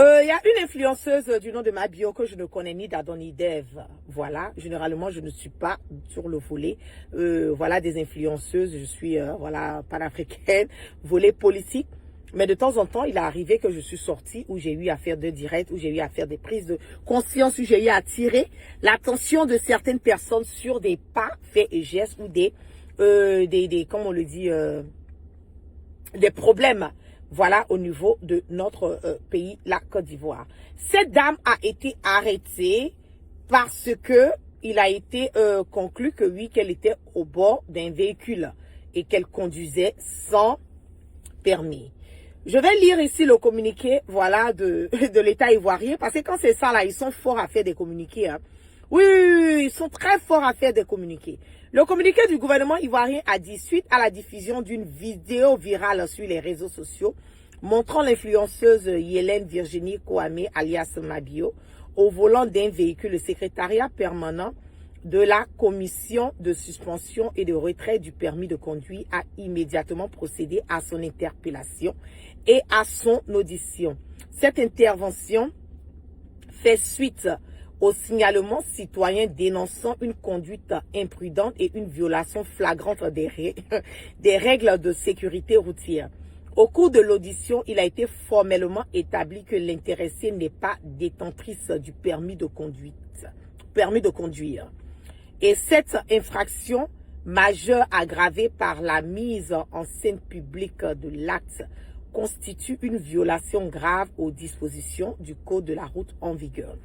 Il y a une influenceuse du nom de Mabio que je ne connais ni d'Adam ni d'Ève. Voilà, généralement, je ne suis pas sur le volet. Voilà, des influenceuses. Je suis, voilà, panafricaine, volet politique. Mais de temps en temps, il est arrivé que je suis sortie où j'ai eu à faire des directs, où j'ai eu à faire des prises de conscience, où j'ai eu à attirer l'attention de certaines personnes sur des pas, faits et gestes ou des comme on le dit, des problèmes. Voilà, au niveau de notre pays, la Côte d'Ivoire. Cette dame a été arrêtée parce que il a été conclu que oui, qu'elle était au bord d'un véhicule et qu'elle conduisait sans permis. Je vais lire ici le communiqué, voilà, de l'État ivoirien, parce que quand c'est ça, là, ils sont forts à faire des communiqués. Hein. Oui, ils sont très forts à faire des communiqués. Le communiqué du gouvernement ivoirien a dit, suite à la diffusion d'une vidéo virale sur les réseaux sociaux, montrant l'influenceuse Yélène Virginie Kouamé, alias Mabio, au volant d'un véhicule, le secrétariat permanent de la commission de suspension et de retrait du permis de conduire a immédiatement procédé à son interpellation et à son audition. Cette intervention fait suite au signalement citoyen dénonçant une conduite imprudente et une violation flagrante des règles de sécurité routière. Au cours de l'audition, il a été formellement établi que l'intéressée n'est pas détentrice du permis de conduire. Et cette infraction majeure aggravée par la mise en scène publique de l'acte constitue une violation grave aux dispositions du Code de la route en vigueur.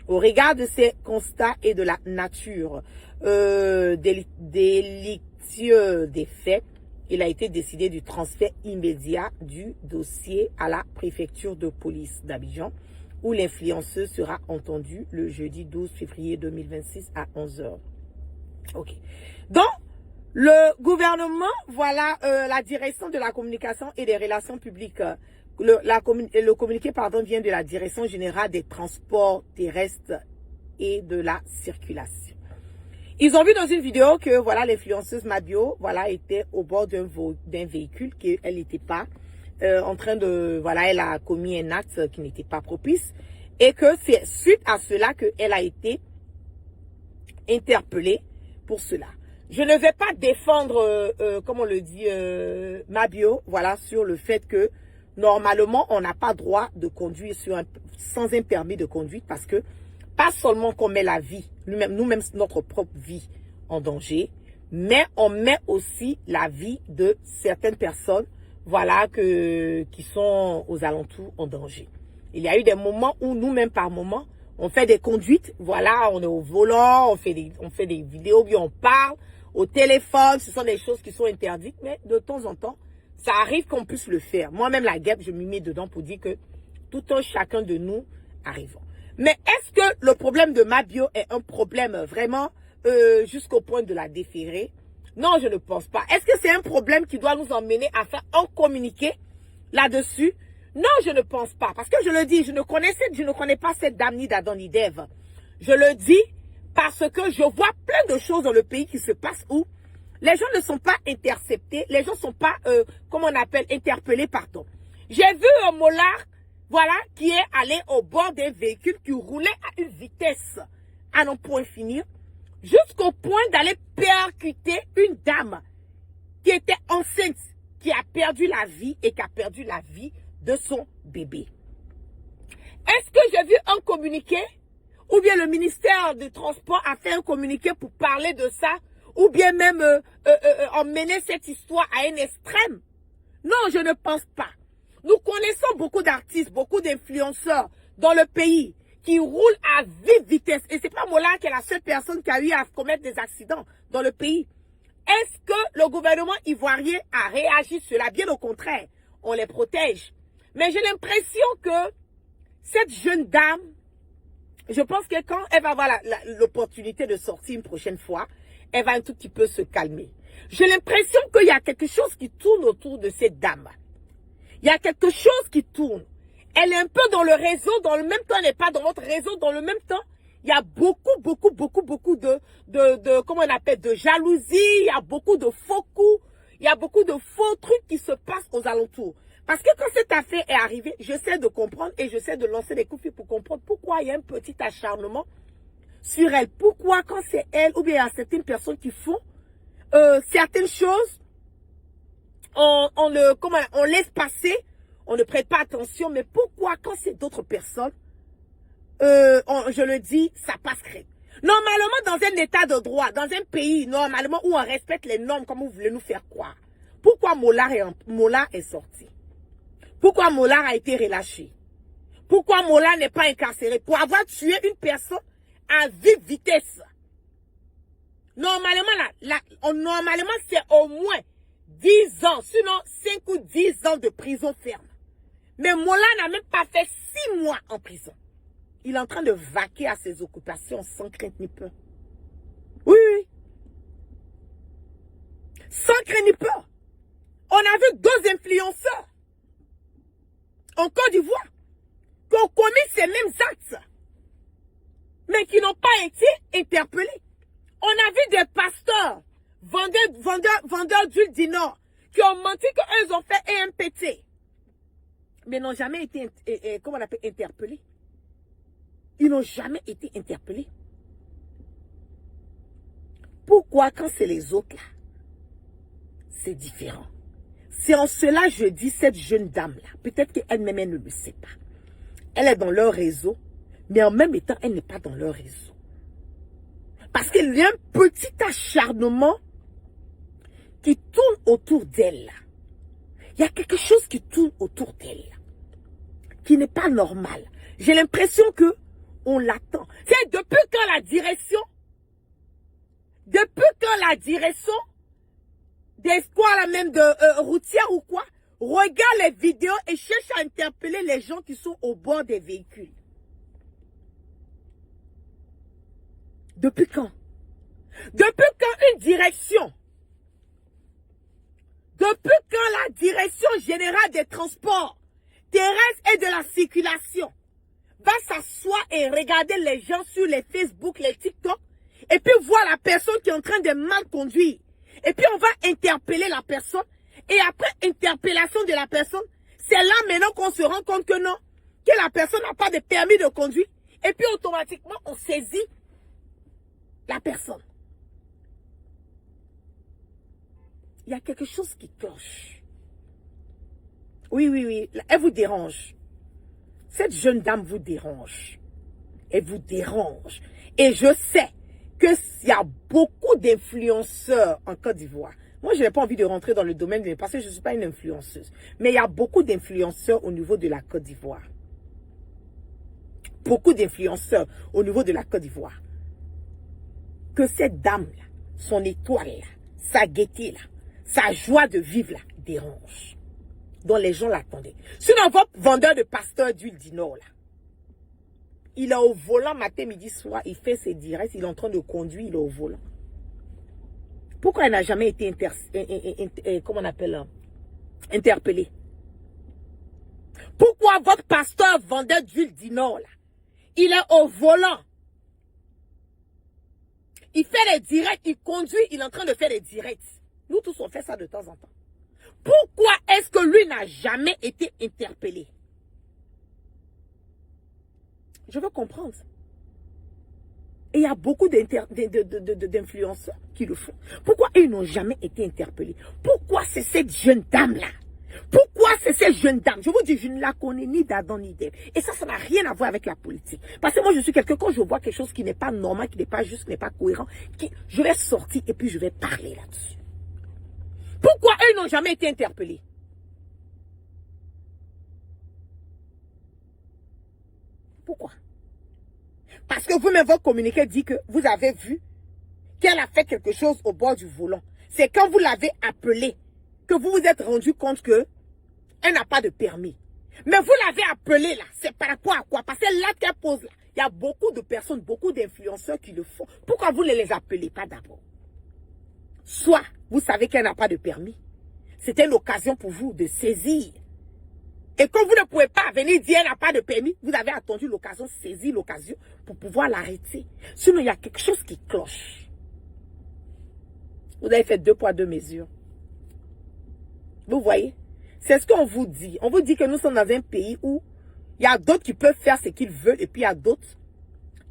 Au regard de ces constats et de la nature délictueuse des faits, il a été décidé du transfert immédiat du dossier à la préfecture de police d'Abidjan, où l'influenceuse sera entendue le jeudi 12 février 2026 à 11 h. Ok. Donc, le gouvernement, voilà, la direction de la communication et des relations publiques. Le communiqué, pardon, vient de la direction générale des transports terrestres et de la circulation. Ils ont vu dans une vidéo que, voilà, l'influenceuse Mabio, voilà, était au bord d'un véhicule, qu'elle n'était pas en train de, voilà, elle a commis un acte qui n'était pas propice et que c'est suite à cela qu'elle a été interpellée pour cela. Je ne vais pas défendre, comme on le dit, Mabio, voilà, sur le fait que normalement, on n'a pas droit de conduire sans un permis de conduite parce que pas seulement qu'on met la vie, nous-mêmes notre propre vie en danger, mais on met aussi la vie de certaines personnes, voilà, qui sont aux alentours en danger. Il y a eu des moments où nous-mêmes par moment, on fait des conduites, voilà, on est au volant, on fait des vidéos, puis on parle au téléphone, ce sont des choses qui sont interdites, mais de temps en temps, ça arrive qu'on puisse le faire. Moi-même, la guêpe, je m'y mets dedans pour dire que tout un chacun de nous arrivons. Mais est-ce que le problème de Mabio est un problème vraiment jusqu'au point de la déférer? Non, je ne pense pas. Est-ce que c'est un problème qui doit nous emmener à faire un communiqué là-dessus? Non, je ne pense pas. Parce que je le dis, je ne connais pas cette dame ni d'Adam ni d'Ève. Je le dis parce que je vois plein de choses dans le pays qui se passent où les gens ne sont pas interceptés, les gens ne sont pas, comment on appelle, interpellés, pardon. J'ai vu un molard, voilà, qui est allé au bord d'un véhicule qui roulait à une vitesse à non point finir, jusqu'au point d'aller percuter une dame qui était enceinte, qui a perdu la vie et qui a perdu la vie de son bébé. Est-ce que j'ai vu un communiqué? Ou bien le ministère du Transport a fait un communiqué pour parler de ça? Ou bien même emmener cette histoire à un extrême? Non, je ne pense pas. Nous connaissons beaucoup d'artistes, beaucoup d'influenceurs dans le pays qui roulent à vive vitesse. Et c'est pas Mola qui est la seule personne qui a eu à commettre des accidents dans le pays. Est-ce que le gouvernement ivoirien a réagi sur cela? Bien au contraire, on les protège. Mais j'ai l'impression que cette jeune dame, je pense que quand elle va avoir l'opportunité de sortir une prochaine fois, elle va un tout petit peu se calmer. J'ai l'impression qu'il y a quelque chose qui tourne autour de cette dame. Il y a quelque chose qui tourne. Elle est un peu dans le réseau, dans le même temps, elle n'est pas dans votre réseau, dans le même temps. Il y a beaucoup de comment on appelle, de jalousie, il y a beaucoup de faux coups, il y a beaucoup de faux trucs qui se passent aux alentours. Parce que quand cette affaire est arrivée, j'essaie de comprendre et j'essaie de lancer des coups de fil pour comprendre pourquoi il y a un petit acharnement sur elle. Pourquoi quand c'est elle ou bien il y a certaines personnes qui font certaines choses, on laisse passer, on ne prête pas attention. Mais pourquoi quand c'est d'autres personnes, je le dis, ça passe crème. Normalement, dans un état de droit, dans un pays, normalement, où on respecte les normes comme vous voulez nous faire croire, pourquoi Mollah est sorti? Pourquoi Mollah a été relâché? Pourquoi Mollah n'est pas incarcéré? Pour avoir tué une personne à vive vitesse. Normalement, normalement c'est au moins 10 ans, sinon 5 ou 10 ans de prison ferme. Mais Mollah n'a même pas fait 6 mois en prison. Il est en train de vaquer à ses occupations sans crainte ni peur. Oui, oui. Sans crainte ni peur. On a vu 2 influenceurs en Côte d'Ivoire qui ont commis ces mêmes actes, mais qui n'ont pas été interpellés. On a vu des pasteurs, vendeurs d'huile du Nord, qui ont menti qu'eux ont fait EMPT, mais n'ont jamais été, interpellés. Ils n'ont jamais été interpellés. Pourquoi quand c'est les autres là, c'est différent? C'est en cela je dis cette jeune dame-là, peut-être qu'elle-même elle ne le sait pas. Elle est dans leur réseau, mais en même temps, elle n'est pas dans leur réseau. Parce qu'il y a un petit acharnement qui tourne autour d'elle. Il y a quelque chose qui tourne autour d'elle, qui n'est pas normal. J'ai l'impression que on l'attend. C'est depuis quand la direction des squads même de routière ou quoi, regarde les vidéos et cherche à interpeller les gens qui sont au bord des véhicules. Depuis quand? Depuis quand une direction? Depuis quand la direction générale des transports terrestres et de la circulation va s'asseoir et regarder les gens sur les Facebook, les TikTok, et puis voir la personne qui est en train de mal conduire. Et puis on va interpeller la personne. Et après interpellation de la personne, c'est là maintenant qu'on se rend compte que non, que la personne n'a pas de permis de conduire. Et puis automatiquement, on saisit la personne. Il y a quelque chose qui cloche. Oui, oui, oui. Elle vous dérange. Cette jeune dame vous dérange. Elle vous dérange. Et je sais qu'il y a beaucoup d'influenceurs en Côte d'Ivoire. Moi, je n'ai pas envie de rentrer dans le domaine parce que je ne suis pas une influenceuse. Mais il y a beaucoup d'influenceurs au niveau de la Côte d'Ivoire. Beaucoup d'influenceurs au niveau de la Côte d'Ivoire. Que cette dame-là, son étoile-là, sa gaieté là, sa joie de vivre là, dérange. Dont les gens l'attendaient. Sinon, votre vendeur de pasteur d'huile du Nord là, il est au volant matin, midi, soir, il fait ses directs, il est en train de conduire, il est au volant. Pourquoi il n'a jamais été interpellé? Pourquoi votre pasteur vendeur d'huile du Nord là, il est au volant? Il fait les directs, il conduit, il est en train de faire les directs. Nous tous on fait ça de temps en temps. Pourquoi est-ce que lui n'a jamais été interpellé? Je veux comprendre. Et il y a beaucoup d'influenceurs qui le font. Pourquoi ils n'ont jamais été interpellés? Pourquoi c'est cette jeune dame-là? Pourquoi c'est cette jeune dame? Je vous dis, je ne la connais ni d'Adam ni d'Ève. Et ça n'a rien à voir avec la politique. Parce que moi, je suis quelqu'un, quand je vois quelque chose qui n'est pas normal, qui n'est pas juste, qui n'est pas cohérent, je vais sortir et puis je vais parler là-dessus. Pourquoi eux n'ont jamais été interpellés? Pourquoi? Parce que vous-même, votre communiqué dit que vous avez vu qu'elle a fait quelque chose au bord du volant. C'est quand vous l'avez appelée que vous vous êtes rendu compte qu'elle n'a pas de permis. Mais vous l'avez appelée là, c'est par rapport à quoi? Parce que là qu'elle pose là, il y a beaucoup de personnes, beaucoup d'influenceurs qui le font. Pourquoi vous ne les appelez pas d'abord? Soit vous savez qu'elle n'a pas de permis. C'était l'occasion pour vous de saisir. Et quand vous ne pouvez pas venir dire qu'elle n'a pas de permis, vous avez attendu l'occasion, saisir l'occasion pour pouvoir l'arrêter. Sinon, il y a quelque chose qui cloche. Vous avez fait 2 poids 2 mesures. Vous voyez? C'est ce qu'on vous dit. On vous dit que nous sommes dans un pays où il y a d'autres qui peuvent faire ce qu'ils veulent et puis il y a d'autres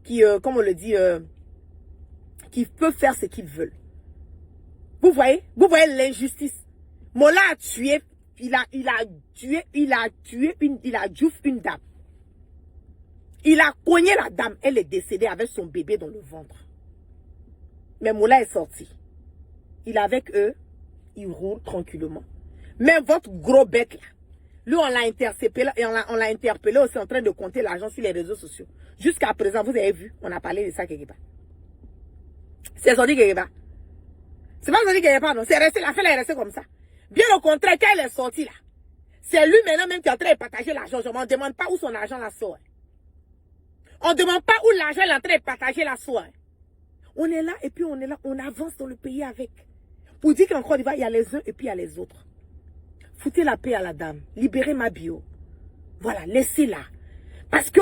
qui, comme on le dit, qui peuvent faire ce qu'ils veulent. Vous voyez l'injustice. Mola a tué, il a tué une dame. Il a cogné la dame, elle est décédée avec son bébé dans le ventre. Mais Mola est sorti. Il est avec eux, il roule tranquillement. Mais votre gros bec là, lui on l'a intercepté, on l'a interpellé aussi en train de compter l'argent sur les réseaux sociaux. Jusqu'à présent, vous avez vu, on a parlé de ça quelque part. C'est sorti quelque part. C'est pas sorti quelque part, non. C'est resté, la fille est restée comme ça. Bien au contraire, quand elle est sortie là, c'est lui maintenant même qui est en train de partager l'argent. On ne demande pas où son argent la sort. On ne demande pas où l'argent est en train de partager la soie. On est là et puis on est là, on avance dans le pays avec. Pour dire qu'en Côte d'Ivoire, il y a les uns et puis il y a les autres. Foutez la paix à la dame. Libérez ma bio. Voilà, laissez-la. Parce que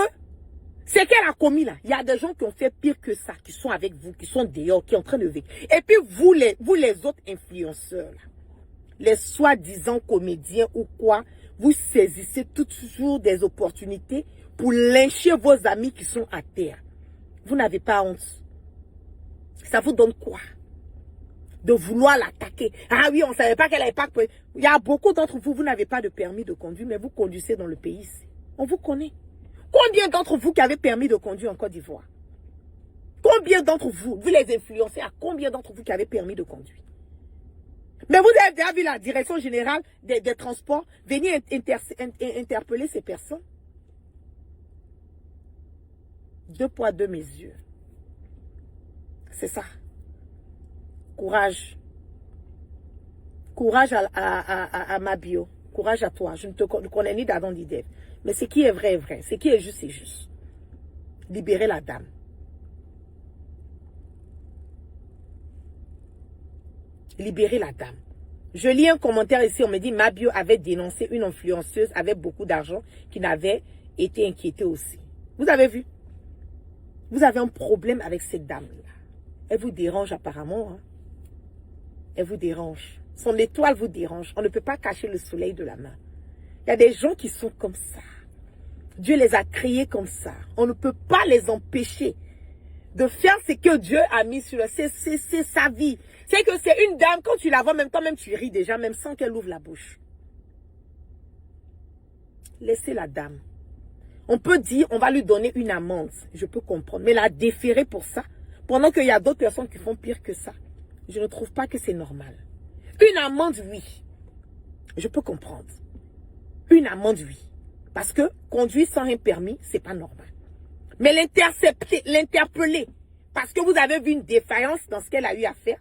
ce qu'elle a commis là, il y a des gens qui ont fait pire que ça, qui sont avec vous, qui sont dehors, qui sont en train de vivre. Et puis vous les autres influenceurs, là, les soi-disant comédiens ou quoi, vous saisissez toujours des opportunités pour lyncher vos amis qui sont à terre. Vous n'avez pas honte. Ça vous donne quoi? De vouloir l'attaquer. Ah oui, on ne savait pas qu'elle n'avait pas... Il y a beaucoup d'entre vous, vous n'avez pas de permis de conduire, mais vous conduisez dans le pays ici. On vous connaît. Combien d'entre vous qui avez permis de conduire en Côte d'Ivoire? Combien d'entre vous, vous les influencez, à combien d'entre vous qui avez permis de conduire? Mais vous avez déjà vu la direction générale des transports venir interpeller ces personnes? 2 poids, 2 mesures. C'est ça. Courage. Courage à ma bio. Courage à toi. Je ne te connais ni d'Adam ni d'Ève. Mais ce qui est vrai est vrai. Ce qui est juste est juste. Libérez la dame. Libérez la dame. Je lis un commentaire ici. On me dit Mabio avait dénoncé une influenceuse avec beaucoup d'argent qui n'avait été inquiétée aussi. Vous avez vu? Vous avez un problème avec cette dame-là. Elle vous dérange apparemment. Hein? Elle vous dérange. Son étoile vous dérange. On ne peut pas cacher le soleil de la main. Il y a des gens qui sont comme ça. Dieu les a créés comme ça. On ne peut pas les empêcher de faire ce que Dieu a mis sur eux. C'est sa vie. C'est que c'est une dame, quand tu la vois, même toi-même tu ris déjà, même sans qu'elle ouvre la bouche. Laissez la dame. On peut dire, on va lui donner une amende. Je peux comprendre. Mais la déférer pour ça, pendant qu'il y a d'autres personnes qui font pire que ça, je ne trouve pas que c'est normal. Une amende, oui. Je peux comprendre. Une amende, oui. Parce que conduire sans un permis, c'est pas normal. Mais l'intercepter, l'interpeller, parce que vous avez vu une défaillance dans ce qu'elle a eu à faire,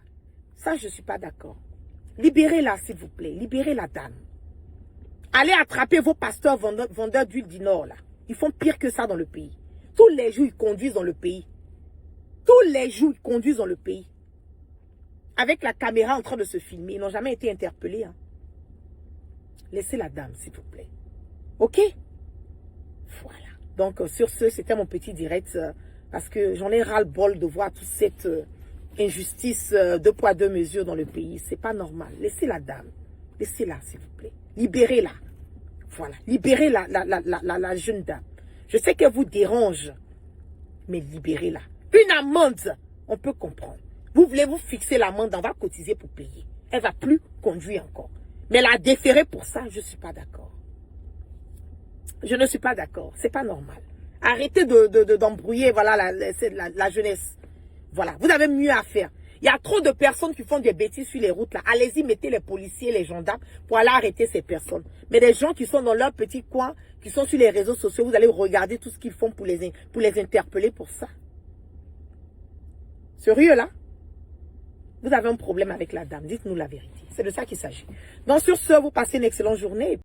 ça, je ne suis pas d'accord. Libérez-la, s'il vous plaît. Libérez la dame. Allez attraper vos pasteurs vendeurs d'huile du Nord, là. Ils font pire que ça dans le pays. Tous les jours, ils conduisent dans le pays. Tous les jours, ils conduisent dans le pays. Avec la caméra en train de se filmer. Ils n'ont jamais été interpellés. Hein. Laissez la dame, s'il vous plaît. OK? Voilà. Donc, sur ce, c'était mon petit direct. Parce que j'en ai ras-le-bol de voir toute cette injustice 2 poids 2 mesures dans le pays. C'est pas normal. Laissez la dame. Laissez-la, s'il vous plaît. Libérez-la. Voilà. Libérez la jeune dame. Je sais qu'elle vous dérange. Mais libérez-la. Une amende, on peut comprendre. Vous voulez vous fixer l'amende, on va cotiser pour payer. Elle ne va plus conduire encore. Mais la déférer pour ça, je ne suis pas d'accord. Je ne suis pas d'accord. Ce n'est pas normal. Arrêtez d'embrouiller voilà, la jeunesse. Voilà. Vous avez mieux à faire. Il y a trop de personnes qui font des bêtises sur les routes là. Allez-y, mettez les policiers, les gendarmes pour aller arrêter ces personnes. Mais des gens qui sont dans leur petit coin, qui sont sur les réseaux sociaux, vous allez regarder tout ce qu'ils font pour les interpeller pour ça. Sérieux là? Vous avez un problème avec la dame. Dites-nous la vérité. C'est de ça qu'il s'agit. Donc sur ce, vous passez une excellente journée.